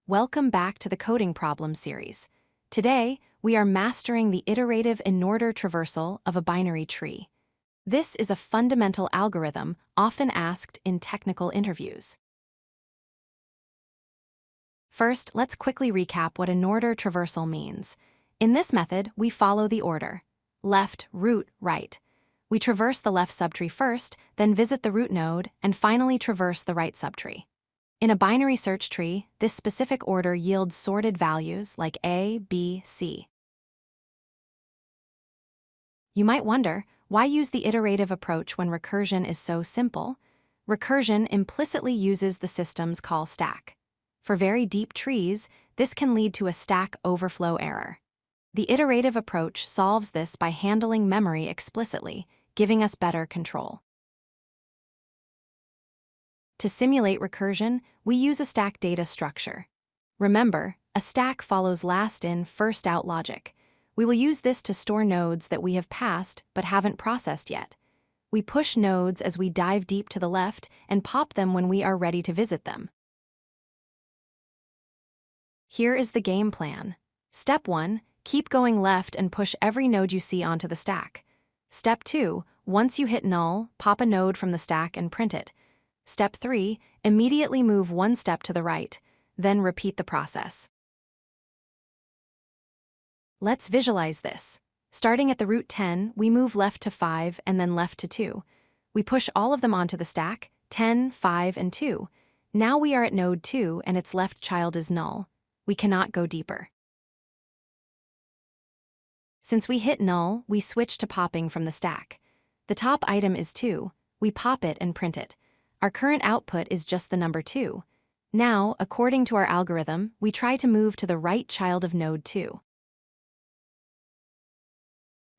Welcome back to the Coding Problem series. Today, we are mastering the iterative inorder traversal of a binary tree. This is a fundamental algorithm often asked in technical interviews. First, let's quickly recap what inorder traversal means. In this method, we follow the order: left, root, right. We traverse the left subtree first, then visit the root node, and finally traverse the right subtree. In a binary search tree, this specific order yields sorted values like A, B, C. You might wonder, why use the iterative approach when recursion is so simple? Recursion implicitly uses the system's call stack. For very deep trees, this can lead to a stack overflow error. The iterative approach solves this by handling memory explicitly, giving us better control. To simulate recursion, we use a stack data structure. Remember, a stack follows last in, first out logic. We will use this to store nodes that we have passed but haven't processed yet. We push nodes as we dive deep to the left and pop them when we are ready to visit them. Here is the game plan. Step 1, keep going left and push every node you see onto the stack. Step 2, once you hit null, pop a node from the stack and print it. Step 3, immediately move one step to the right, then repeat the process. Let's visualize this. Starting at the root 10, we move left to 5 and then left to 2. We push all of them onto the stack, 10, 5, and 2. Now we are at node 2 and its left child is null. We cannot go deeper. Since we hit null, we switch to popping from the stack. The top item is 2. We pop it and print it. Our current output is just the number 2. Now, according to our algorithm, we try to move to the right child of node 2.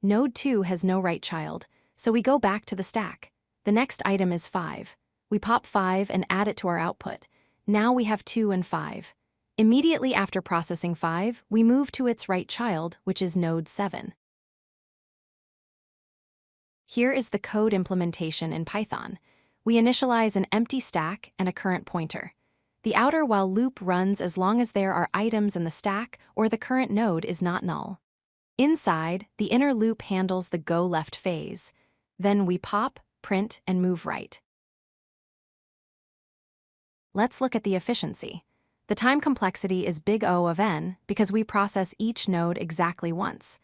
Node 2 has no right child, so we go back to the stack. The next item is 5. We pop 5 and add it to our output. Now we have 2 and 5. Immediately after processing 5, we move to its right child, which is node 7. Here is the code implementation in Python. We initialize an empty stack and a current pointer. The outer while loop runs as long as there are items in the stack or the current node is not null. Inside, the inner loop handles the go left phase. Then we pop, print, and move right. Let's look at the efficiency. The time complexity is big O of n because we process each node exactly once.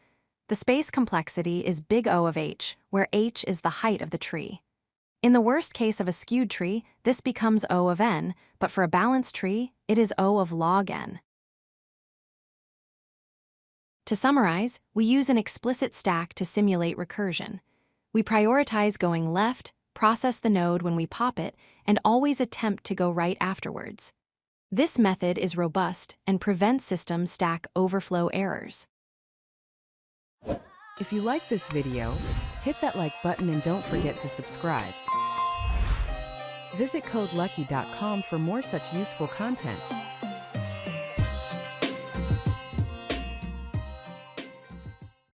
The space complexity is big O of h, where h is the height of the tree. In the worst case of a skewed tree, this becomes O of n, but for a balanced tree, it is O of log n. To summarize, we use an explicit stack to simulate recursion. We prioritize going left, process the node when we pop it, and always attempt to go right afterwards. This method is robust and prevents system stack overflow errors. If you like this video, hit that like button and don't forget to subscribe. Visit codelucky.com for more such useful content.